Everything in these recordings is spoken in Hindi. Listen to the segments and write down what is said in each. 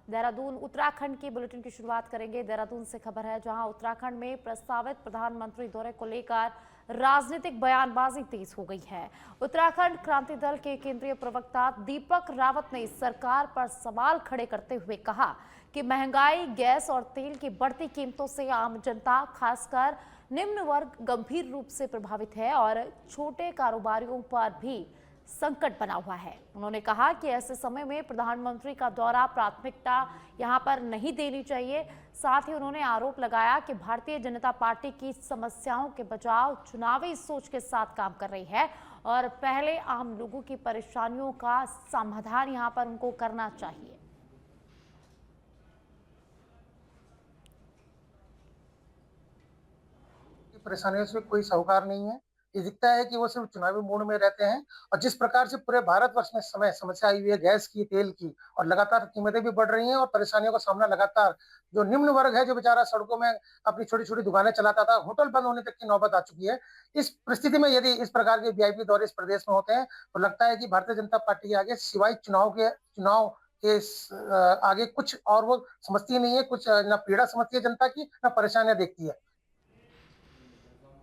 देहरादून उत्तराखंड की बुलेटिन की शुरुआत करेंगे। देहरादून से खबर है जहां उत्तराखंड में प्रस्तावित प्रधानमंत्री दौरे को लेकर राजनीतिक बयानबाजी तेज हो गई है। उत्तराखंड क्रांति दल के केंद्रीय प्रवक्ता दीपक रावत ने सरकार पर सवाल खड़े करते हुए कहा कि महंगाई, गैस और तेल की बढ़ती कीमतों से आम जनता, खासकर निम्न वर्ग गंभीर रूप से प्रभावित है और छोटे कारोबारियों पर भी संकट बना हुआ है। उन्होंने कहा कि ऐसे समय में प्रधानमंत्री का दौरा प्राथमिकता यहां पर नहीं देनी चाहिए। साथ ही उन्होंने आरोप लगाया कि भारतीय जनता पार्टी की समस्याओं के बचाव चुनावी सोच के साथ काम कर रही है और पहले आम लोगों की परेशानियों का समाधान यहां पर उनको करना चाहिए। परेशानियों से कोई साहूकार नहीं है। ये दिखता है कि वो सिर्फ चुनावी मूड में रहते हैं और जिस प्रकार से पूरे भारतवर्ष में समय समस्या आई हुई है गैस की, तेल की और लगातार कीमतें भी बढ़ रही हैं और परेशानियों का सामना लगातार जो निम्न वर्ग है, जो बेचारा सड़कों में अपनी छोटी-छोटी दुकानें चलाता था, होटल बंद होने तक की नौबत आ चुकी है। इस परिस्थिति में यदि इस प्रकार के वीआईपी दौरे इस प्रदेश में होते हैं, तो लगता है कि भारतीय जनता पार्टी के आगे सिवाय चुनाव के आगे कुछ और वो समझती नहीं है, कुछ ना पीड़ा समझती है जनता की, ना परेशानियाँ देखती है।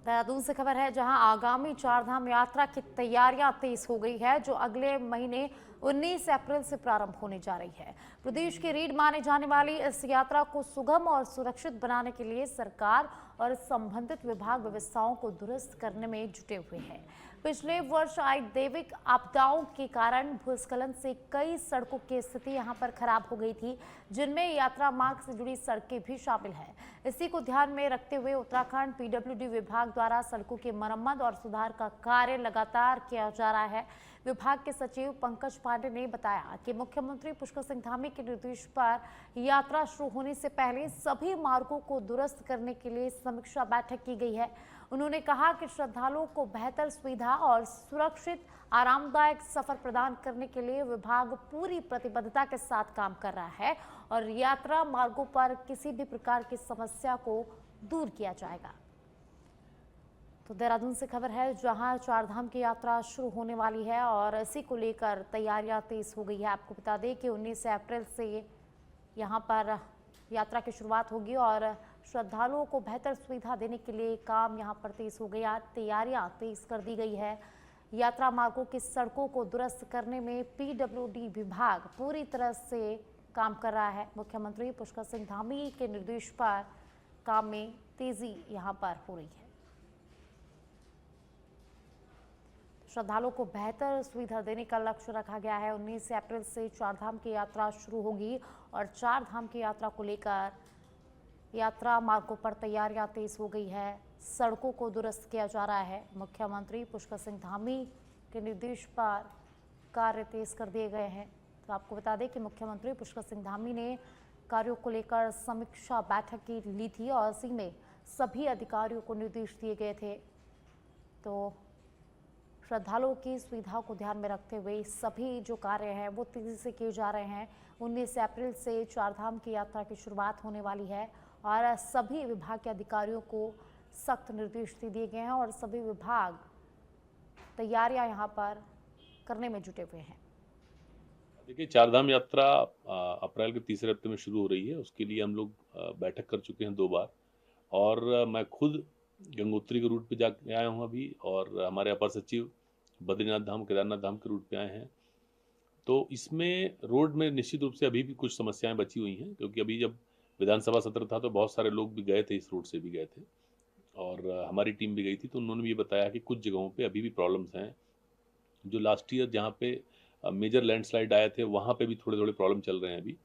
देहरादून से खबर है जहां आगामी चारधाम यात्रा की तैयारियां तेज हो गई है, जो अगले महीने 19 अप्रैल से प्रारंभ होने जा रही है। प्रदेश की रीढ़ माने जाने वाली इस यात्रा को सुगम और सुरक्षित बनाने के लिए सरकार और संबंधित विभाग व्यवस्थाओं को दुरुस्त करने में जुटे हुए हैं। पिछले वर्ष आई दैविक आपदाओं के कारण भूस्खलन से कई सड़कों की स्थिति यहां पर खराब हो गई थी, जिनमें यात्रा मार्ग से जुड़ी सड़कें भी शामिल हैं। इसी को ध्यान में रखते हुए उत्तराखंड पीडब्ल्यूडी विभाग द्वारा सड़कों की मरम्मत और सुधार का कार्य लगातार किया जा रहा है। विभाग के सचिव पंकज पांडे ने बताया कि मुख्यमंत्री पुष्कर सिंह धामी के निर्देश पर यात्रा शुरू होने से पहले सभी मार्गों को दुरुस्त करने के लिए समीक्षा बैठक की गई है। उन्होंने कहा कि श्रद्धालुओं को बेहतर सुविधा और सुरक्षित आरामदायक सफर प्रदान करने के लिए विभाग पूरी प्रतिबद्धता के साथ काम कर रहा है और यात्रा मार्गों पर किसी भी प्रकार की समस्या को दूर किया जाएगा। तो देहरादून से खबर है जहां चारधाम की यात्रा शुरू होने वाली है और इसी को लेकर तैयारियां तेज हो गई है। आपको बता दें कि 19 अप्रैल से यहां पर यात्रा की शुरुआत होगी और श्रद्धालुओं को बेहतर सुविधा देने के लिए काम यहां पर तेज हो गया, तैयारियां तेज कर दी गई है। यात्रा मार्गों की सड़कों को दुरुस्त करने में पीडब्ल्यूडी विभाग पूरी तरह से काम कर रहा है। मुख्यमंत्री पुष्कर सिंह धामी के निर्देश पर काम में तेजी यहां पर हो रही है। श्रद्धालुओं को बेहतर सुविधा देने का लक्ष्य रखा गया है। 19 अप्रैल से चारधाम की यात्रा शुरू होगी और चारधाम की यात्रा को लेकर यात्रा मार्गों पर तैयारियां तेज हो गई है, सड़कों को दुरुस्त किया जा रहा है। मुख्यमंत्री पुष्कर सिंह धामी के निर्देश पर कार्य तेज कर दिए गए हैं। तो आपको बता दें कि मुख्यमंत्री पुष्कर सिंह धामी ने कार्यों को लेकर समीक्षा बैठक की ली थी और इसी में सभी अधिकारियों को निर्देश दिए गए थे। तो श्रद्धालुओं की सुविधा को ध्यान में रखते हुए सभी जो कार्य हैं वो तेजी से किए जा रहे हैं। 19 अप्रैल से चारधाम की यात्रा की शुरुआत होने वाली है और सभी विभाग के अधिकारियों को सख्त निर्देश दे दिए गए हैं और सभी विभाग तैयारियां यहां पर करने में जुटे हुए हैं। देखिए, चारधाम यात्रा अप्रैल के तीसरे हफ्ते में शुरू हो रही है। उसके लिए हम लोग बैठक कर चुके हैं 2 बार और मैं खुद गंगोत्री के रूट पे जाके आया हूँ अभी और हमारे अपर सचिव बद्रीनाथ धाम, केदारनाथ धाम के रूट पे आए हैं। तो इसमें रोड में निश्चित रूप से अभी भी कुछ समस्याएं बची हुई हैं, क्योंकि अभी जब विधानसभा सत्र था तो बहुत सारे लोग भी गए थे, इस रूट से भी गए थे और हमारी टीम भी गई थी। तो उन्होंने भी ये बताया कि कुछ जगहों पे अभी भी प्रॉब्लम्स हैं। जो लास्ट ईयर जहाँ पे मेजर लैंडस्लाइड आए थे वहाँ पे भी थोड़े प्रॉब्लम चल रहे हैं अभी।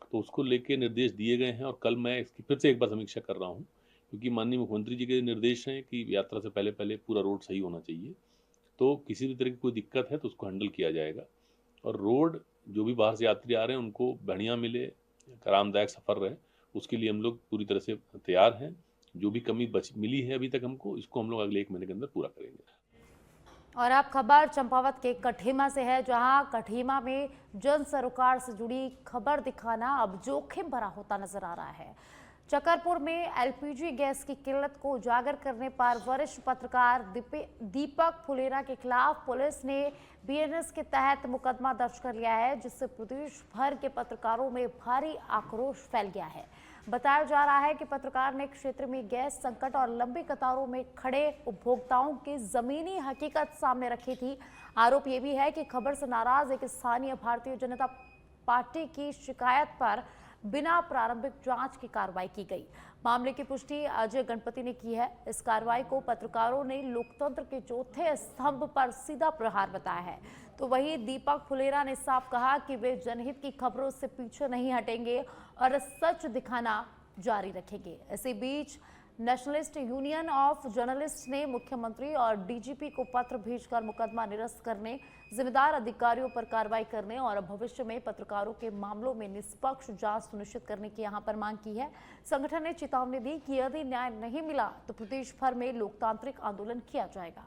तो उसको लेके निर्देश दिए गए हैं और कल मैं इसकी फिर से एक बार समीक्षा कर रहा हूँ, क्योंकि माननीय मुख्यमंत्री जी के निर्देश हैं कि यात्रा से पहले पूरा रोड सही होना चाहिए। तो किसी भी तरह की कोई दिक्कत है तो उसको हैंडल किया जाएगा और रोड जो भी बाहर से यात्री आ रहे हैं उनको बढ़िया मिले, आरामदायक सफ़र रहे, उसके लिए हम लोग पूरी तरह से तैयार हैं। जो भी कमी मिली है अभी तक हमको, इसको हम लोग अगले 1 महीने के अंदर पूरा करेंगे। और अब खबर चंपावत के कठीमा से है, जहां कठीमा में जन सरोकार से जुड़ी खबर दिखाना अब जोखिम भरा होता नजर आ रहा है। चकरपुर में एलपीजी गैस की किल्लत को उजागर करने पर वरिष्ठ पत्रकार दीपक फुलेरा के खिलाफ पुलिस ने बीएनएस के तहत मुकदमा दर्ज कर लिया है, जिससे प्रदेश भर के पत्रकारों में भारी आक्रोश फैल गया है। बताया जा रहा है कि पत्रकार ने क्षेत्र में गैस संकट और लंबी कतारों में खड़े उपभोक्ताओं की जमीनी हकीकत सामने रखी थी। आरोप यह भी है कि खबर से नाराज एक स्थानीय भारतीय जनता पार्टी की शिकायत पर बिना प्रारंभिक जांच की कार्रवाई की गई। मामले की पुष्टि अजय गणपति ने की है। इस कार्रवाई को पत्रकारों ने लोकतंत्र के चौथे स्तंभ पर सीधा प्रहार बताया है। तो वहीं दीपक फुलेरा ने साफ कहा कि वे जनहित की खबरों से पीछे नहीं हटेंगे और सच दिखाना जारी रखेंगे। इसी बीच नेशनलिस्ट यूनियन ऑफ जर्नलिस्ट ने मुख्यमंत्री और डीजीपी को पत्र भेजकर मुकदमा निरस्त करने, जिम्मेदार अधिकारियों पर कार्रवाई करने और भविष्य में पत्रकारों के मामलों में निष्पक्ष जांच सुनिश्चित करने की यहां पर मांग की है। संगठन ने चेतावनी दी कि यदि न्याय नहीं मिला तो प्रदेश भर में लोकतांत्रिक आंदोलन किया जाएगा।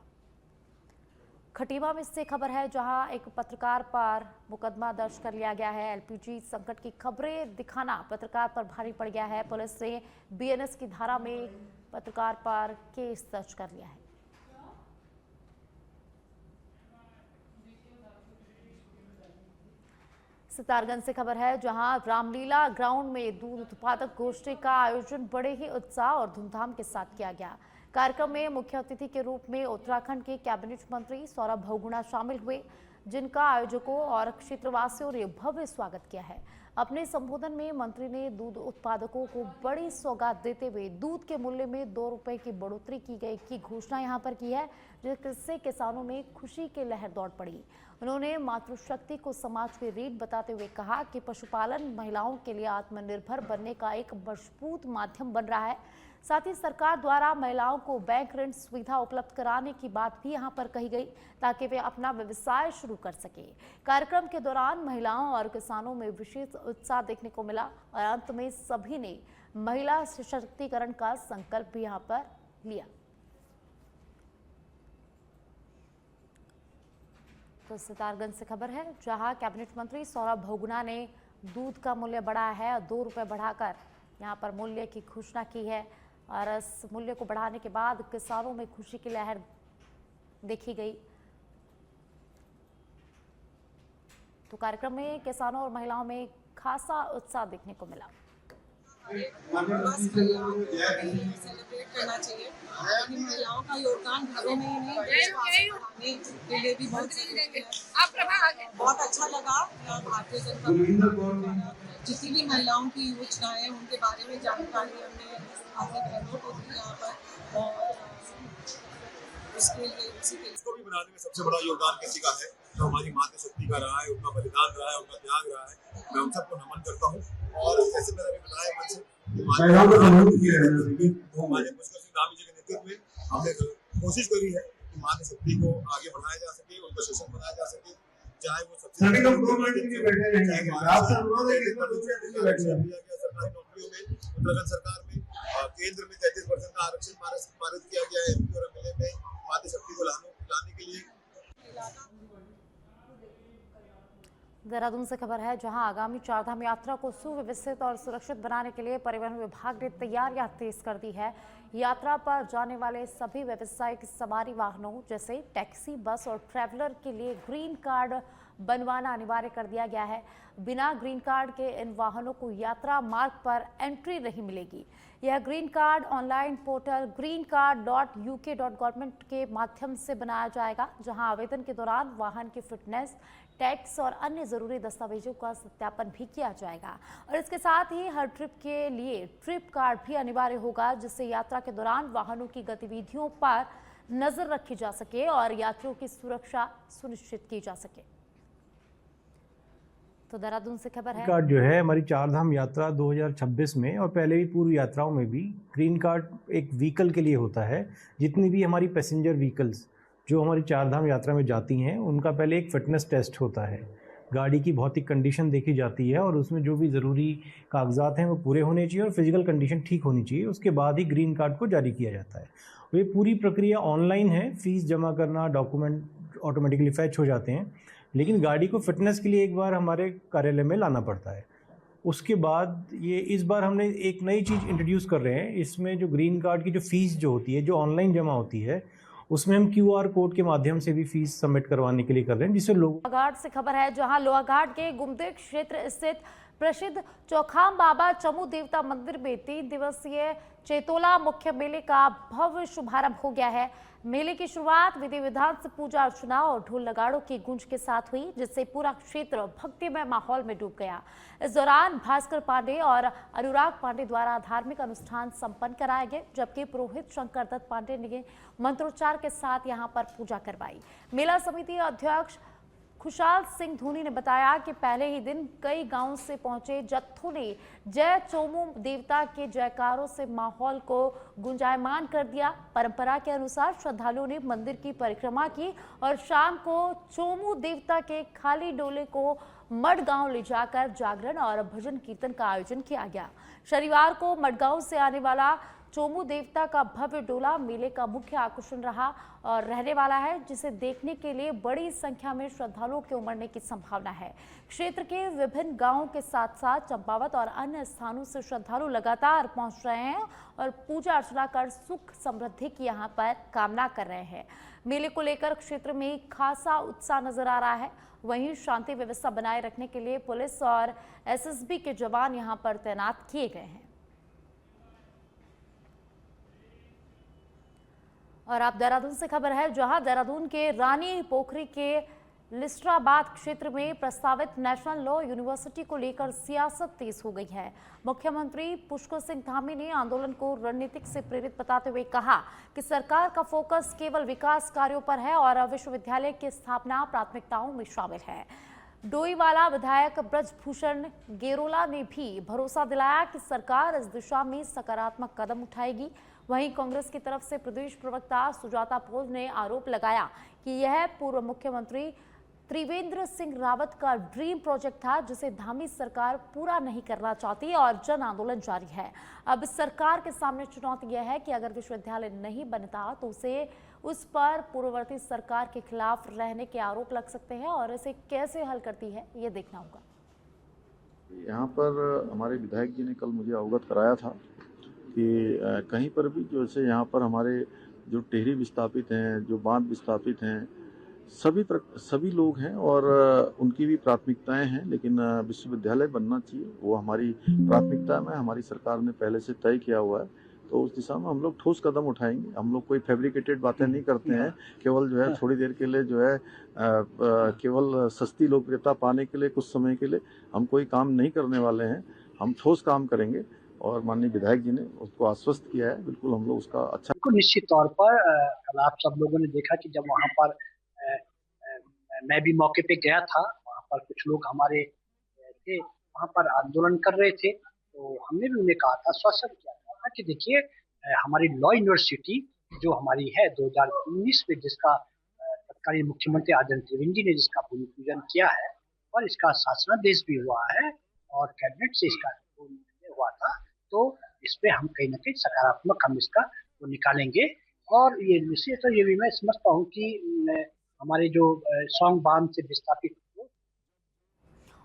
खटीमा में से खबर है, जहां एक पत्रकार पर मुकदमा दर्ज कर लिया गया है। एलपीजी संकट की खबरें दिखाना पत्रकार पर भारी पड़ गया है। पुलिस ने बीएनएस की धारा में पत्रकार पर केस दर्ज कर लिया है। सितारगंज से खबर है, जहां रामलीला ग्राउंड में दूध उत्पादक गोष्ठी का आयोजन बड़े ही उत्साह और धूमधाम के साथ किया गया। कार्यक्रम में मुख्य अतिथि के रूप में उत्तराखंड के कैबिनेट मंत्री सौरभ बहुगुणा शामिल हुए, जिनका आयोजकों और क्षेत्रवासियों ने भव्य स्वागत किया है। अपने संबोधन में मंत्री ने दूध उत्पादकों को बड़ी सौगात देते हुए दूध के मूल्य में 2 रुपए की बढ़ोतरी की गई की घोषणा यहां पर की है, जिससे किसानों में खुशी की लहर दौड़ पड़ी। उन्होंने मातृशक्ति को समाज की रीढ़ बताते हुए कहा कि पशुपालन महिलाओं के लिए आत्मनिर्भर बनने का एक मजबूत माध्यम बन रहा है। साथ ही सरकार द्वारा महिलाओं को बैंक ऋण सुविधा उपलब्ध कराने की बात भी यहां पर कही गई, ताकि वे अपना व्यवसाय शुरू कर सके। कार्यक्रम के दौरान महिलाओं और किसानों में विशेष उत्साह देखने को मिला और अंत में सभी ने महिला सशक्तिकरण का संकल्प भी यहां पर लिया। तो सितारगंज से खबर है, जहां कैबिनेट मंत्री सौरभ बहुगुणा ने दूध का मूल्य बढ़ाया है और 2 रुपए बढ़ाकर यहां पर मूल्य की घोषणा की है और इस मूल्य को बढ़ाने के बाद किसानों में खुशी की लहर देखी गई। तो कार्यक्रम में किसानों और महिलाओं में खासा उत्साह देखने को मिला। सेलिब्रेट करना चाहिए। महिलाओं का योगदान घरों में ही नहीं, के लिए भी बहुत अच्छा लगा। भारतीय जनता पार्टी जितनी भी महिलाओं की योजनाएं हैं उनके बारे में जानकारी हमने अपने बहनों को दी यहाँ पर, और उसके लिए इसको भी बनाने में सबसे बड़ा योगदान किसी का है, जो हमारी मातृ शक्ति का रहा है, उनका बलिदान रहा है, उनका त्याग रहा है। मैं उन सबको नमन करता हूँ। और जैसे मैंने अभी बताया पुष्कर सिंह धामी जी के नेतृत्व में हमने कोशिश करी है कि मातृ शक्ति को आगे बढ़ाया जा सके, उनका सशक्त बनाया जा सके, चाहे वो सबसे सरकारी नौकरियों में उत्तराखंड सरकार में केंद्र में 33% का आरक्षण पारित किया गया है। एमपी और एमएलए में मातृ शक्ति को लाने के लिए। देहरादून से खबर है, जहां आगामी चारधाम यात्रा को सुव्यवस्थित और सुरक्षित बनाने के लिए परिवहन विभाग ने तैयारियां तेज कर दी है। यात्रा पर जाने वाले सभी व्यावसायिक सवारी वाहनों जैसे टैक्सी, बस और ट्रैवलर के लिए ग्रीन कार्ड बनवाना अनिवार्य कर दिया गया है। बिना ग्रीन कार्ड के इन वाहनों को यात्रा मार्ग पर एंट्री नहीं मिलेगी। यह green card online portal greencard.uk.government के माध्यम से बनाया जाएगा, जहां आवेदन के दौरान वाहन की फिटनेस, टैक्स और अन्य जरूरी दस्तावेजों का सत्यापन भी किया जाएगा। और इसके साथ ही हर ट्रिप के लिए ट्रिप कार्ड भी अनिवार्य होगा, जिससे यात्रा के दौरान वाहनों की गतिविधियों पर नजर रखी जा सके और यात्रियों की सुरक्षा सुनिश्चित की जा सके। तो देहरादून से खबर है, कार्ड जो है हमारी चारधाम यात्रा 2026 में और पहले भी पूर्व यात्राओं में भी ग्रीन कार्ड एक व्हीकल के लिए होता है। जितनी भी हमारी पैसेंजर व्हीकल्स जो हमारी चारधाम यात्रा में जाती हैं, उनका पहले एक फिटनेस टेस्ट होता है। गाड़ी की भौतिक कंडीशन देखी जाती है और उसमें जो भी ज़रूरी कागजात हैं वो पूरे होने चाहिए और फिजिकल कंडीशन ठीक होनी चाहिए। उसके बाद ही ग्रीन कार्ड को जारी किया जाता है। ये पूरी प्रक्रिया ऑनलाइन है। फ़ीस जमा करना, डॉक्यूमेंट ऑटोमेटिकली फैच हो जाते हैं, लेकिन गाड़ी को फिटनेस के लिए एक बार हमारे कार्यालय में लाना पड़ता है। उसके बाद ये इस बार हमने एक नई चीज़ इंट्रोड्यूस कर रहे हैं। इसमें जो ग्रीन कार्ड की जो फ़ीस जो होती है, जो ऑनलाइन जमा होती है, उसमें हम QR कोड के माध्यम से भी फीस सबमिट करवाने के लिए कर रहे हैं, जिससे लोग। लोहाघाट से खबर है, जहां लोहाघाट के गुमदे क्षेत्र स्थित प्रसिद्ध चौखाम बाबा चमू देवता मंदिर में 3 दिवसीय चेतोला मुख्य मेले का भव्य शुभारंभ हो गया है। मेले की शुरुआत विधि विधान से पूजा अर्चना और ढोल नगाड़ों की गूंज के साथ हुई, जिससे पूरा क्षेत्र भक्तिमय माहौल में डूब गया। इस दौरान भास्कर पांडे और अनुराग पांडे द्वारा धार्मिक अनुष्ठान संपन्न कराए गए, जबकि पुरोहित शंकर दत्त पांडे ने मंत्रोच्चार के साथ यहां पर पूजा करवाई। मेला समिति अध्यक्ष खुशाल सिंह धोनी ने बताया कि पहले ही दिन कई गांवों से पहुंचे जत्थों ने जय चोमू देवता के जयकारों से माहौल को गुंजायमान कर दिया। परंपरा के अनुसार श्रद्धालुओं ने मंदिर की परिक्रमा की और शाम को चोमू देवता के खाली डोले को मडगांव ले जाकर जागरण और भजन कीर्तन का आयोजन किया गया। शनिवार को मडगांव से आने वाला चोमू देवता का भव्य डोला मेले का मुख्य आकर्षण रहा और रहने वाला है, जिसे देखने के लिए बड़ी संख्या में श्रद्धालुओं के उमड़ने की संभावना है। क्षेत्र के विभिन्न गांवों के साथ साथ चंपावत और अन्य स्थानों से श्रद्धालु लगातार पहुंच रहे हैं और पूजा अर्चना कर सुख समृद्धि की यहां पर कामना कर रहे हैं। मेले को लेकर क्षेत्र में खासा उत्साह नजर आ रहा है। वहीं शांति व्यवस्था बनाए रखने के लिए पुलिस और SSB के जवान यहां पर तैनात किए गए हैं। और आप देहरादून से खबर है, जहां देहरादून के रानी पोखरी के लिस्ट्राबाद क्षेत्र में प्रस्तावित नेशनल लॉ यूनिवर्सिटी को लेकर सियासत तेज हो गई है। मुख्यमंत्री पुष्कर सिंह धामी ने आंदोलन को रणनीतिक से प्रेरित बताते हुए कहा कि सरकार का फोकस केवल विकास कार्यों पर है और विश्वविद्यालय की स्थापना प्राथमिकताओं में शामिल है। डोईवाला विधायक ब्रजभूषण गेरोला ने भी भरोसा दिलाया कि सरकार इस दिशा में सकारात्मक कदम उठाएगी। वहीं कांग्रेस की तरफ से प्रदेश प्रवक्ता सुजाता पोल ने आरोप लगाया कि यह पूर्व मुख्यमंत्री त्रिवेंद्र सिंह रावत का ड्रीम प्रोजेक्ट था, जिसे धामी सरकार पूरा नहीं करना चाहती और जन आंदोलन जारी है। अब सरकार के सामने चुनौती यह है कि अगर विश्वविद्यालय नहीं बनता तो उस पर पूर्ववर्ती सरकार के खिलाफ रहने के आरोप लग सकते हैं और इसे कैसे हल करती है ये देखना होगा। यहाँ पर हमारे विधायक जी ने कल मुझे अवगत कराया था कि कहीं पर भी जैसे यहाँ पर हमारे जो टेहरी विस्थापित हैं, जो बांध विस्थापित हैं, सभी लोग हैं और उनकी भी प्राथमिकताएं हैं, लेकिन विश्वविद्यालय बनना चाहिए, वो हमारी प्राथमिकता में हमारी सरकार ने पहले से तय किया हुआ है। तो उस दिशा में हम लोग ठोस कदम उठाएंगे। हम लोग कोई फैब्रिकेटेड बातें नहीं करते हैं, केवल जो है थोड़ी देर के लिए जो है केवल सस्ती लोकप्रियता पाने के लिए, कुछ समय के लिए हम कोई काम नहीं करने वाले हैं। हम ठोस काम करेंगे और माननीय विधायक जी ने उसको आश्वस्त किया है। बिल्कुल हम लोग उसका अच्छा निश्चित तौर पर कल आप सब लोगों ने देखा कि जब वहाँ पर मैं भी मौके पे गया था, वहाँ पर कुछ लोग हमारे थे, वहाँ पर आंदोलन कर रहे थे, तो हमने भी उन्हें कहा था, आश्वासन किया था कि देखिए हमारी लॉ यूनिवर्सिटी जो हमारी है 2019 में, जिसका तत्कालीन मुख्यमंत्री आदरणीय त्रिवेंद्र जी ने जिसका भूमि पूजन किया है और इसका शासनादेश भी हुआ है और कैबिनेट से इसका हुआ था, तो इस पे हम कहीं ना कहीं सकारात्मक हम इसका वो निकालेंगे। और ये निश्चित तो ये भी मैं समझता हूँ कि हमारे जो सौंग बांध से विस्थापित।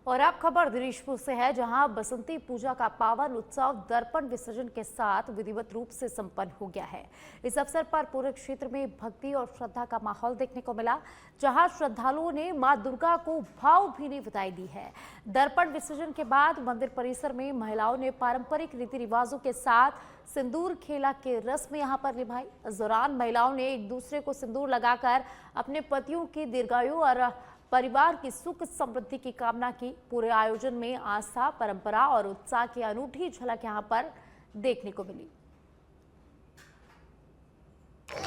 और अब खबर दिनेशपुर से है, जहां बसंती पूजा का पावन उत्सव दर्पण विसर्जन के साथ विधिवत रूप से संपन्न हो गया है। इस अवसर पर पूरे क्षेत्र में भक्ति और श्रद्धा का माहौल देखने को मिला, जहां श्रद्धालुओं ने मां दुर्गा को भावभीनी विदाई दी है। दर्पण विसर्जन के बाद मंदिर परिसर में महिलाओं ने पारंपरिक रीति रिवाजों के साथ सिंदूर खेला के रस्म यहां पर निभाई। इस दौरान महिलाओं ने एक दूसरे को सिंदूर लगाकर अपने पतियों की दीर्घायु और परिवार की सुख समृद्धि की कामना की। पूरे आयोजन में आस्था, परंपरा और उत्साह की अनूठी झलक यहां पर देखने को मिली।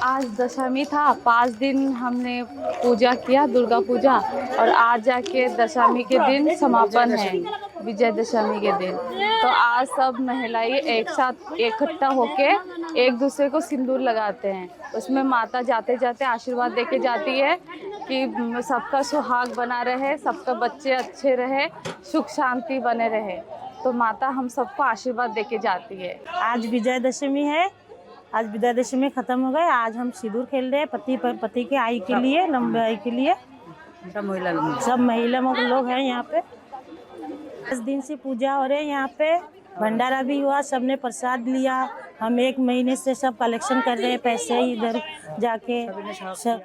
आज दशमी था, 5 दिन हमने पूजा किया, दुर्गा पूजा, और आज जाके दशमी के दिन समापन है, विजयदशमी के दिन। तो आज सब महिलाएं एक साथ इकट्ठा होके एक दूसरे को सिंदूर लगाते हैं। उसमें माता जाते जाते आशीर्वाद देके जाती है कि सबका सुहाग बना रहे, सबका बच्चे अच्छे रहे, सुख शांति बने रहे। तो माता हम सबको आशीर्वाद देके जाती है। आज विजयदशमी है, आज विजयदशमी खत्म हो गए। आज हम सिंदूर खेल रहे हैं पति के आयु के लिए, लंबे आयु के लिए। सब महिला लोग हैं यहाँ पे। 10 दिन से पूजा हो रही है यहाँ पे, भंडारा भी हुआ, सबने प्रसाद लिया। हम 1 महीने से सब कलेक्शन कर रहे हैं पैसे इधर जाके सब